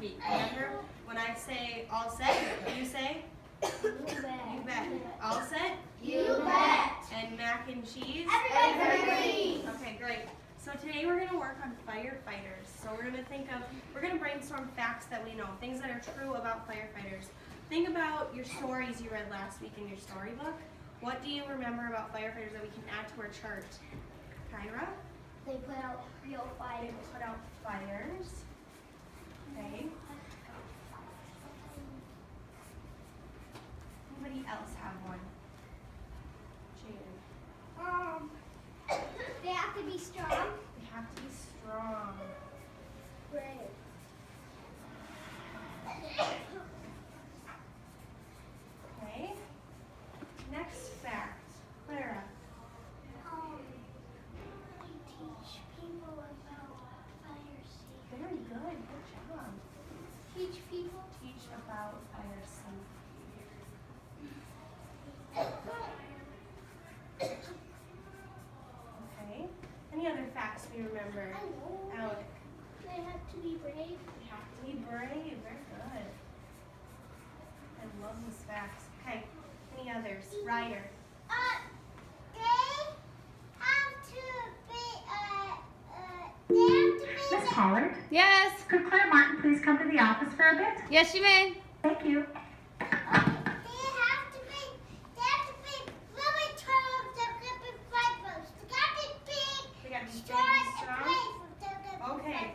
week. Remember, when I say all set, you say? You bet. You bet. All set? You bet. And mac and cheese? Everybody. Okay, great. So today we're going to work on firefighters. So we're going to brainstorm facts that we know, things that are true about firefighters. Think about your stories you read last week in your storybook. What do you remember about firefighters that we can add to our chart? Kyra? They put out real They fires. put out fires. Okay. Anybody else have one? Jaden. They have to be strong. They have to be strong. Brave. Okay. Next fact. Clara. They teach people about fire safety. Very good. Good job. Teach people. Teach about fire safety. Okay. Any other facts we remember? I know. Alec. They have to be brave. We have to be brave. Very good. I love these facts. Okay. Any others? Ryder. Miss Pollard, Yes. could Claire Martin please come to the office for a bit? Yes, you may. Thank you. We got to be big and strong. Okay.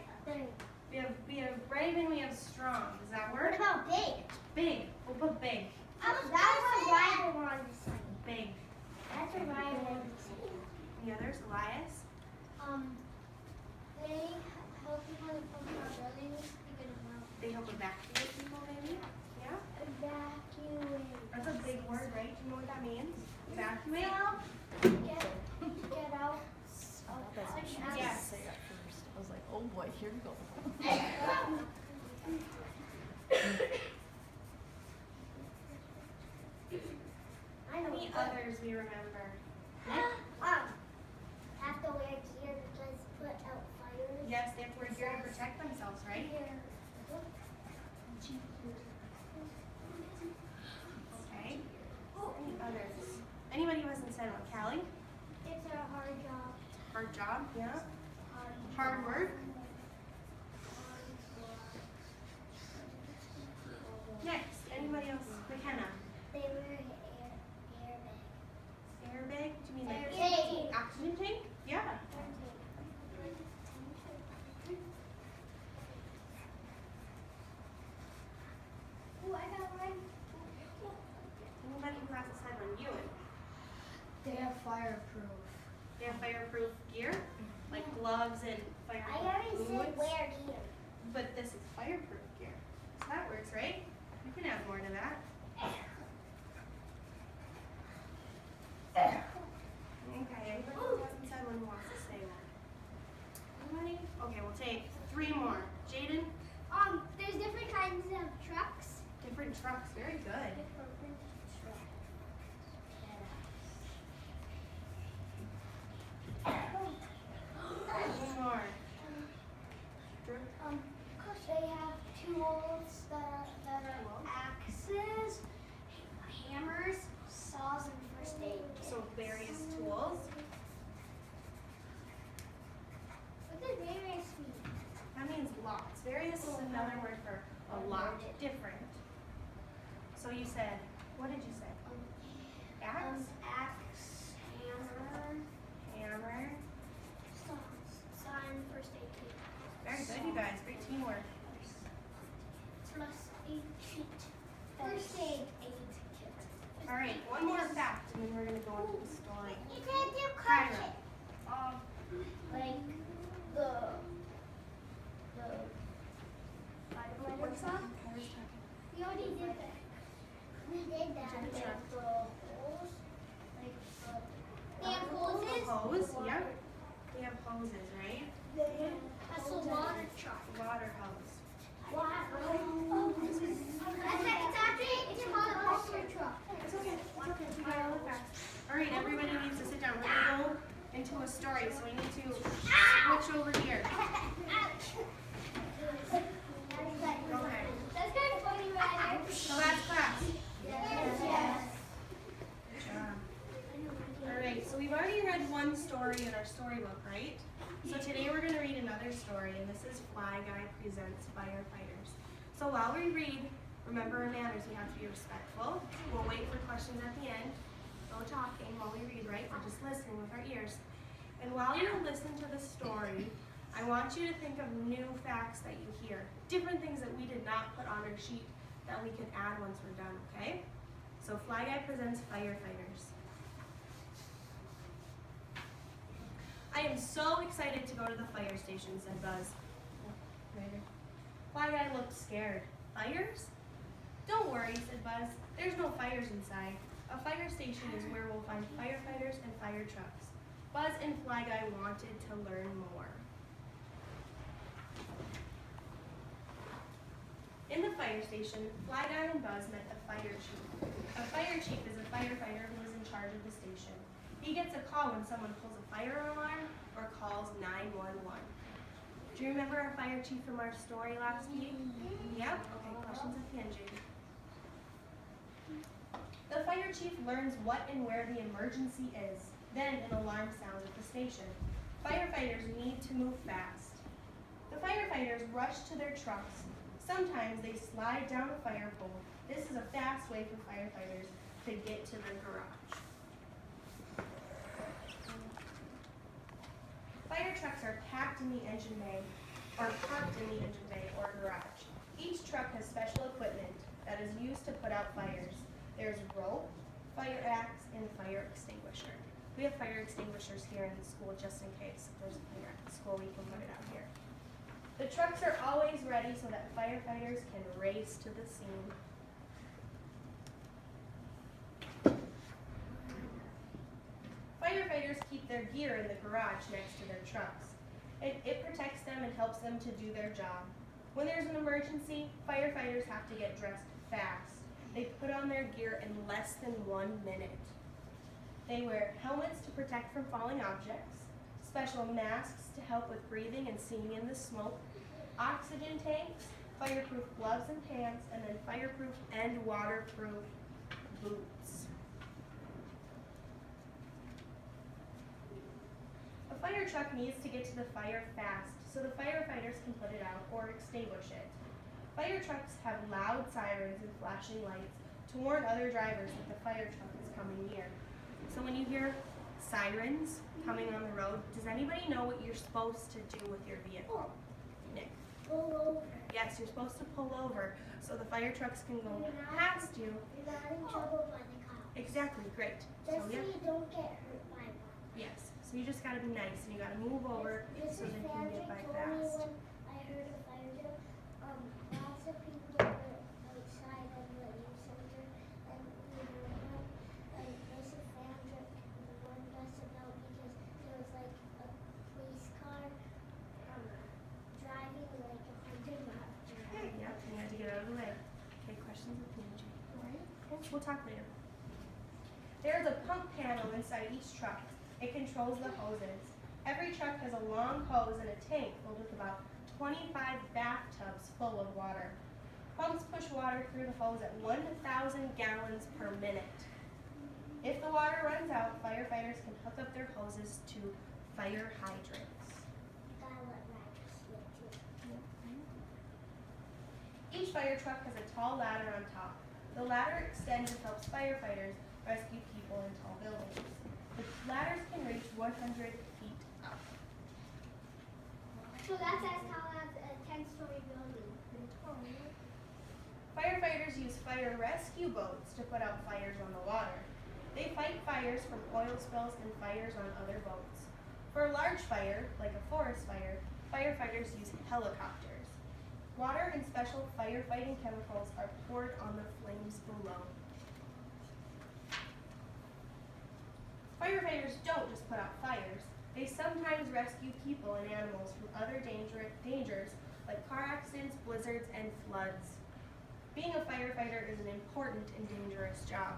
We have brave and we have strong. Does that What work? about big? Big. We'll put big. That's what Ryder wanted to say. Big. That's what Ryder wanted to say. Any others? Elias? They help people from our buildings figure them out. They help evacuate people, maybe? Yeah? Evacuate. That's a big word, right? Do you know what that means? Evacuate? Get out. Yes. Say that first. I was like, oh boy, here we go. I know. Any others we remember? Have to wear gear because put out fires. Yes, they have to wear gear to protect themselves, right? Okay. Any others? Anybody who hasn't said one? Callie? It's a hard job. Hard job? Yeah. Hard work? Next. Anybody else? McKenna? They wear Airbag? Do you mean like airbag. oxygen tank? Yeah. Ooh, I got one. Anybody who hasn't said one? Ewan? They have fireproof. They have fireproof gear? Like gloves and I fireproof already said boots? wear gear. But this is fireproof gear. So that works, right? You can add more to that. Okay, anybody who hasn't said one who wants to say one? Anybody? Okay, we'll take 3 more. Jaden? There's different kinds of trucks. Different trucks. Very good. One more. Drew? They have tools that are axes, hammers, saws, and first aid kits. So various tools. What does various mean? That means lots. Various is another word for a lot. Different. So you said, what did you say? Axe? Axe, hammer, Hammer. saw, and first aid kit. Very good, you guys. Great teamwork. First aid kit. First aid kit. All right, one more fact, and then we're going to go into the story. You can't do Kyra. Like the firefighter truck. We already did that. We did that. Which They truck? have the holes. Like they have hoses. Hose, yep. They have hoses, right? That's a water truck. Water hose. It's called a monster truck. It's okay. It's okay. We got all the facts. All right, everybody needs to sit down. We're going to go into a story, so we need to switch over here. Ouch. Go story, and this is Fly Guy Presents Firefighters. So while we read, remember our manners, we have to be respectful. We'll wait for questions at the end. No talking while we read, right? We're just listening with our ears. And while you listen to the story, I want you to think of new facts that you hear. Different things that we did not put on our sheet that we can add once we're done, okay? So Fly Guy Presents Firefighters. I am so excited to go to the fire station, said Buzz. Fly Guy looked scared. Fires? Don't worry, said Buzz. There's no fires inside. A fire station is where we'll find firefighters and fire trucks. Buzz and Fly Guy wanted to learn more. In the fire station, Fly Guy and Buzz met the fire chief. A fire chief is a firefighter who is in charge of the station. He gets a call when someone pulls a fire alarm or calls 911. Do you remember our fire chief from our story last week? Yep. Okay, questions at the end, Jamie. The fire chief learns what and where the emergency is. Then an alarm sounds at the station. Firefighters need to move fast. The firefighters rush to their trucks. Sometimes they slide down a fire pole. This is a fast way for firefighters to get to their garage. Fire trucks are packed in the engine bay, or parked in the engine bay or garage. Each truck has special equipment that is used to put out fires. There's rope, fire axe, and fire extinguisher. We have fire extinguishers here in the school just in case if there's a fire at the school, we can put it out here. The trucks are always ready so that firefighters can race to the scene. Firefighters keep their gear in the garage next to their trucks. It protects them and helps them to do their job. When there's an emergency, firefighters have to get dressed fast. They put on their gear in less than 1 minute. They wear helmets to protect from falling objects, special masks to help with breathing and seeing in the smoke, oxygen tanks, fireproof gloves and pants, and then fireproof and waterproof boots. A fire truck needs to get to the fire fast so the firefighters can put it out or extinguish it. Fire trucks have loud sirens and flashing lights to warn other drivers that the fire truck is coming near. So when you hear sirens coming on the road, does anybody know what you're supposed to do with your vehicle? Nick? Pull over. Yes, you're supposed to pull over so the fire trucks can go past you. You're not in trouble by the cops. Exactly, great. So Just so yeah, you don't get hurt by one. yes. So you just gotta be nice and you gotta move over so Mrs. they can get by Fandrick told me fast. when I heard a fire drill, lots of people get hurt outside of the youth center, and you know, and Mrs. Fandrick warned us about because there was like a police car driving like 100 miles per hour. Yep, you had to get out of the way. Okay, questions with me, Jane? Okay, we'll talk later. There's a pump panel inside each truck. It controls the hoses. Every truck has a long hose and a tank filled with about 25 bathtubs full of water. Pumps push water through the hose at 1,000 gallons per minute. If the water runs out, firefighters can hook up their hoses to fire hydrants. Gotta let Roger slip too. Each fire truck has a tall ladder on top. The ladder extends and helps firefighters rescue people in tall buildings. The ladders can reach 100 feet up. So that's as tall as a 10-story building. Firefighters use fire rescue boats to put out fires on the water. They fight fires from oil spills and fires on other boats. For a large fire, like a forest fire, firefighters use helicopters. Water and special firefighting chemicals are poured on the flames below. Firefighters don't just put out fires. They sometimes rescue people and animals from other dangers like car accidents, blizzards, and floods. Being a firefighter is an important and dangerous job.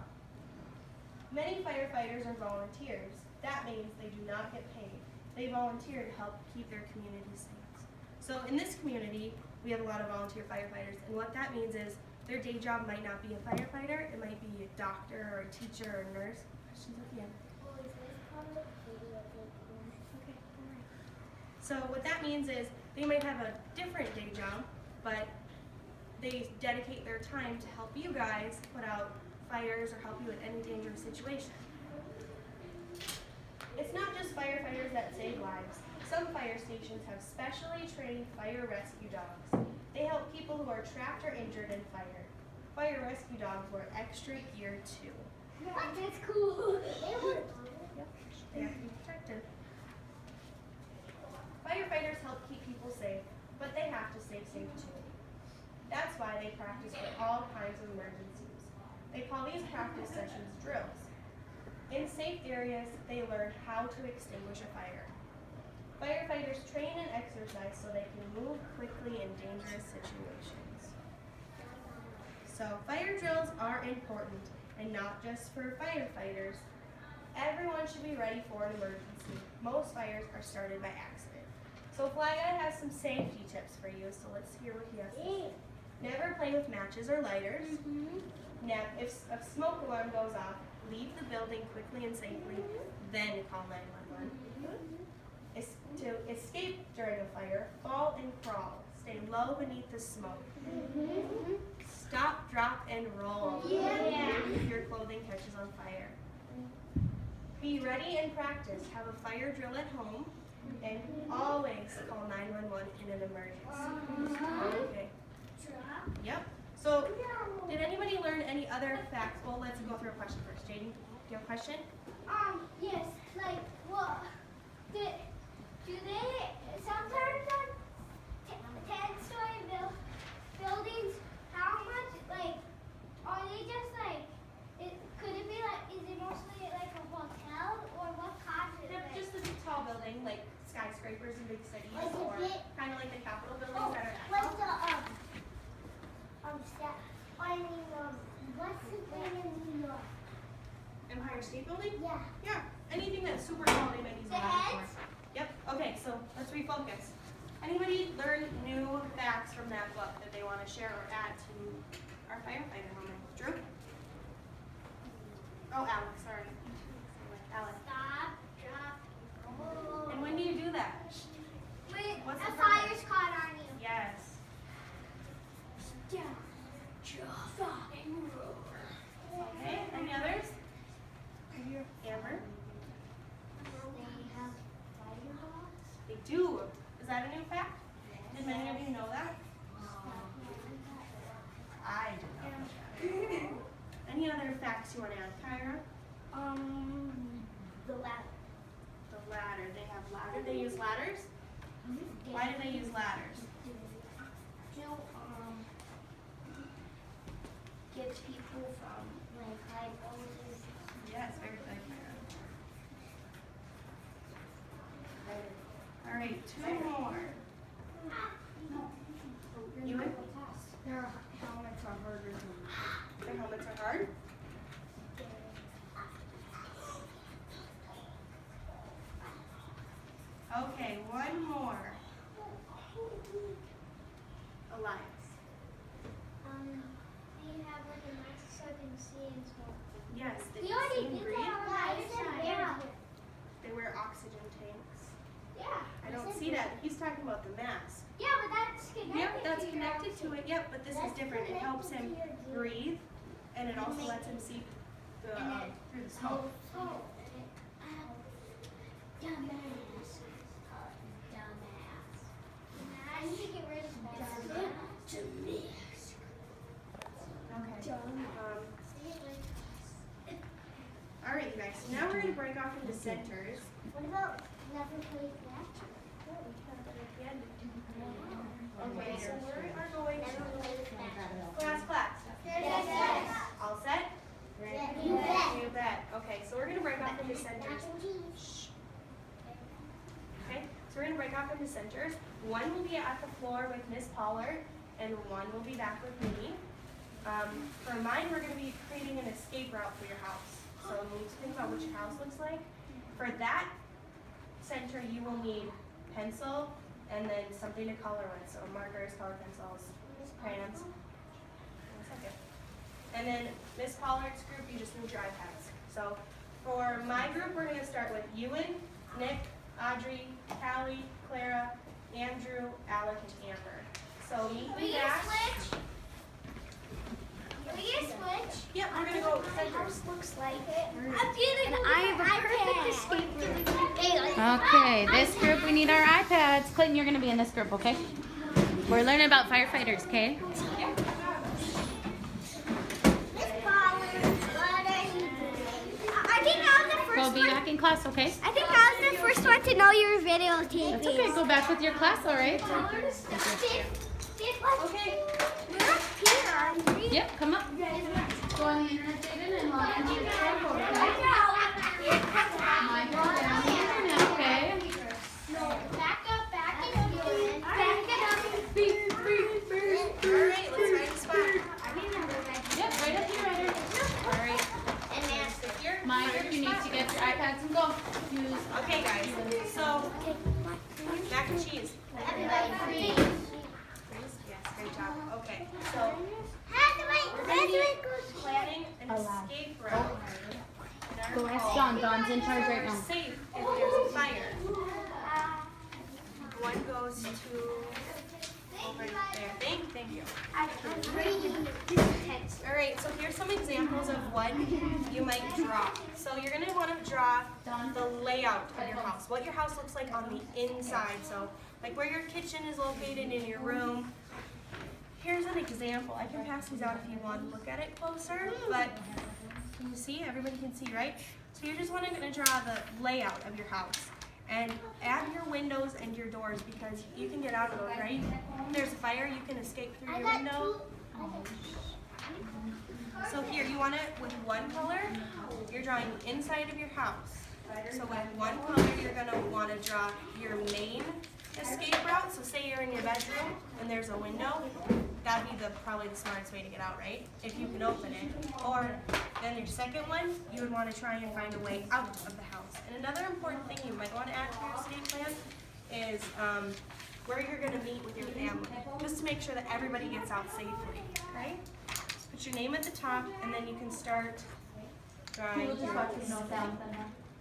Many firefighters are volunteers. That means they do not get paid. They volunteer to help keep their community safe. So in this community, we have a lot of volunteer firefighters, and what that means is their day job might not be a firefighter, it might be a doctor or a teacher or a nurse. Questions at the end? Well, is this part of the video? Okay, all right. So what that means is They might have a different day job, but they dedicate their time to help you guys put out fires or help you in any dangerous situation. It's not just firefighters that save lives. Some fire stations have specially trained fire rescue dogs. They help people who are trapped or injured in fire. Fire rescue dogs wear extra gear too. That's cool. They were. They have to be protected. Firefighters help keep people safe, but they have to stay safe too. That's why they practice for all kinds of emergencies. They call these practice sessions drills. In safe areas, they learn how to extinguish a fire. Firefighters train and exercise so they can move quickly in dangerous situations. So fire drills are important, and not just for firefighters. Everyone should be ready for an emergency. Most fires are started by accident. So Fly Guy has some safety tips for you, so let's hear what he has to say. Never play with matches or lighters. Now, if a smoke alarm goes off, leave the building quickly and safely, then call 911. To escape during a fire, fall and crawl. Stay low beneath the smoke. Stop, drop, and roll if your clothing catches on fire. Be ready and practice. Have a fire drill at home, and always call 911 in an emergency. Okay. Yep. So, did anybody learn any other facts? Well, let's go through a question first. Jaden, do you have a question? Yes, like, what, do they, sometimes on 10-story buildings, how much, like, are they just like, could it be like, is it mostly like a hotel, or what causes it? Yep, just a big tall building, like skyscrapers in big cities, Like a or bit- kind of like the Capitol buildings Oh, that are that like tall. what's the thing in New York? Empire State Building? Yeah. Yeah, anything that's super tall, they might use a The ladder heads? for. Yep, okay, so let's refocus. Anybody learn new facts from that book that they want to share or add to our firefighter moment? Drew? Oh, Alex, sorry. Alex. Stop, drop, roll. And when do you do that? Wait, What's a the fire's caught on you. Yes. Stop, drop, and roll. Okay, any others? Amber? They have fire dogs. They do. Is that a new fact? Did many of you know that? I did not know that. Any other facts you want to add, Kyra? The ladder. The ladder. They have ladder. They use ladders? Why do they use ladders? To get people from like high places. Yes, very good, Kyra. All right, two more. Ewan? Their helmets are harder than Their helmets are hard? Okay, one more. Elias. They have like a mask so they can see and smoke. Yes, they We can already see and did breathe. that on the other side. Yeah. They wear oxygen tanks. Yeah. I don't see that. He's talking about the mask. Yeah, but that's connected. Yep, that's to your connected to oxygen. it. Yep, but this is That's different. It helps him connected to your breathe, and it also lets him see the, And it- through the smoke. Oh, dumbass. Dumbass. I need to get rid of that. Dumbass. Okay. Dumb. All right, you guys. So now we're gonna break off into centers. What about never play that? Okay, so we are going Never to play that. class. Yes. All set? You bet. You bet. Okay, so we're gonna break off into centers. Okay, so we're gonna break off into centers. One will be at the floor with Miss Pollard, and one will be back with me. For mine, we're gonna be creating an escape route for your house. So you need to think about what your house looks like. For that center, you will need pencil and then something to color with. So markers, color pencils, crayons. One second. And then Miss Pollard's group, you just need your iPads. So for my group, we're gonna start with Ewan, Nick, Audrey, Callie, Clara, Andrew, Alec, and Amber. So meet me back. Can we get a switch? Yep, we're gonna go center. House looks like it. I'm feeling And I have a perfect escape room. Okay, this group, we need our iPads. Clayton, you're gonna be in this group, okay? We're learning about firefighters, okay? Miss Collins, what are you doing? I think I was the Go first be one. back in class, okay? I think I was the first one to know you were videotaping. That's okay, go back with your class, all right? Okay. We're up here. Yep, come up. Go on the internet, Jaden, and log into your phone, okay? Michael, down the internet, okay? Back up, back it up. Alright, let's find a spot. Yep, right up here, right here. Alright. And then, Sit here. Micah, you need to get your iPads and go. Use. Okay, guys. So, mac and cheese. everybody freeze. Yes, great job. Okay, so How do I go? planning an escape route. Go ask John. John's in charge right now. Safe if there's a fire. One goes to over there. Thank you. All right, so here's some examples of what you might draw. So you're gonna want to draw the layout of your house, what your house looks like on the inside. So like where your kitchen is located in your room. Here's an example. I can pass these out if you want to look at it closer, but can you see? Everybody can see, right? So you're just going to draw the layout of your house and add your windows and your doors because you can get out of those, right? If there's a fire, you can escape through your window. So here, you want it with one color. You're drawing the inside of your house. So with one color, you're going to want to draw your main escape route. So say you're in your bedroom and there's a window. That'd be probably the smartest way to get out, right? If you can open it. Or then your second one, you would want to try and find a way out of the house. And another important thing you might want to add to your escape plan is where you're going to meet with your family, just to make sure that everybody gets out safely, okay? Put your name at the top, and then you can start drawing your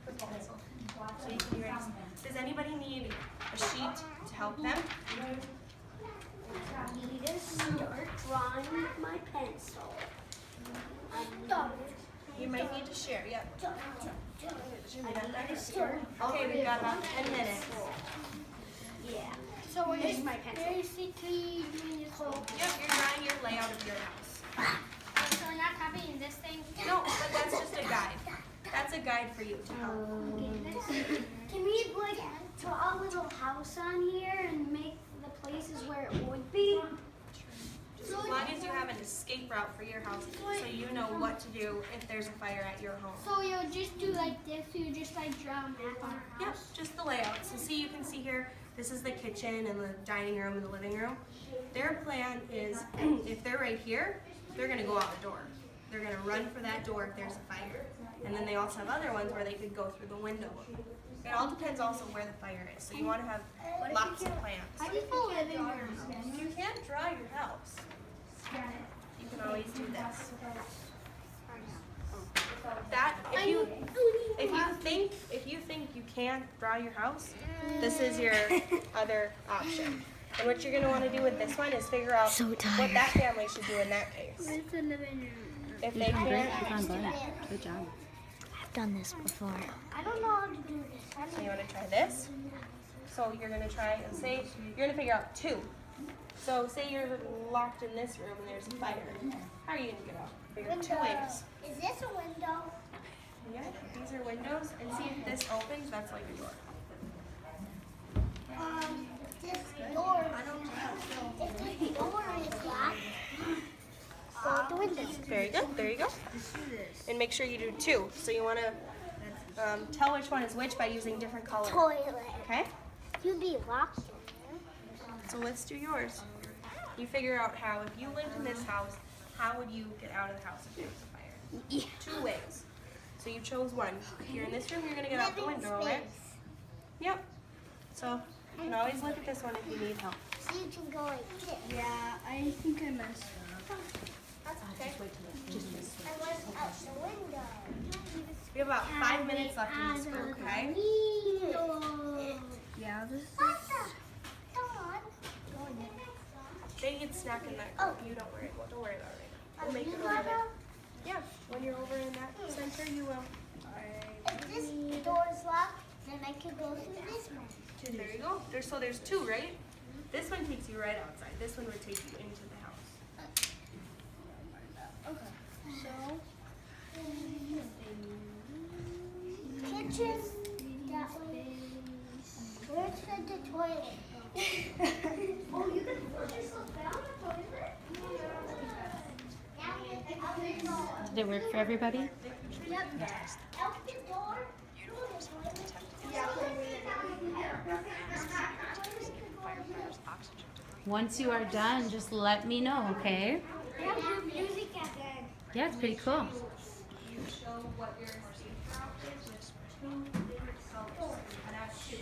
proposal. So you can erase. Does anybody need a sheet to help them? I need to start drawing with my pencil. You might need to share, yep. I need to start. Okay, we've got about 10 minutes. Yeah. So where's my pencil? Basically doing this whole. Yep, you're drawing your layout of your house. So we're not copying this thing? No, but that's just a guide. That's a guide for you to help. Can we like draw a little house on here and make the places where it would be? Just as long as you have an escape route for your house, so you know what to do if there's a fire at your home. So you'll just do like this, you just like draw a map on our Yep, house? just the layout. So see, you can see here, this is the kitchen and the dining room and the living room. Their plan is, if they're right here, they're gonna go out the door. They're gonna run for that door if there's a fire. And then they also have other ones where they could go through the window. It all depends also where the fire is. So you wanna have lots of plans. How do you feel living room? You can't draw your house. You can always do this. That if you think you can't draw your house, this is your other option. And what you're gonna want to do with this one is figure out what that family should do in that case. It's a living room. If they can't, Good job. I've done this before. I don't know how to do this. so you want to try this. So you're gonna try and say you're gonna figure out two. So say you're locked in this room and there's a fire. How are you gonna get out? Figure out two ways. Is this a window? Yeah, these are windows, and see if this opens. That's like a door. This door. I don't know. If this door is locked, so the windows. Very good. There you go. And make sure you do two. So you want to tell which one is which by using different colors. Toilet. Okay. You'd be locked in So let's do yours. You figure out how, if you lived in this house, how would you get out of the house if there was a fire? there. Two ways. So you chose one. If you're in this room, you're going to get out the window, all right? Yep. So you can always look at this one if you need help. So you can go like this. Yeah, I think I messed up. That's okay. I went out the window. We have about 5 minutes left in this group, okay? Yeah, this is. Don't They get snack in that group. You don't worry. Well, don't worry about it right now. We'll make it over there. Yeah, when you're over in that center, you will. If this door is locked, then I can go through this one. There you go. There's two, right? This one takes you right outside. This one would take you into the house. Okay. So, Kitchen, that way. Where's the toilet? Oh, you can put yourself down the toilet? Did it work for everybody? Yep. Out the door. Once you are done, just let me know, okay? We have to do music at the end. Yeah, it's pretty cool. You show what your safe route is with two different colors. And that's two.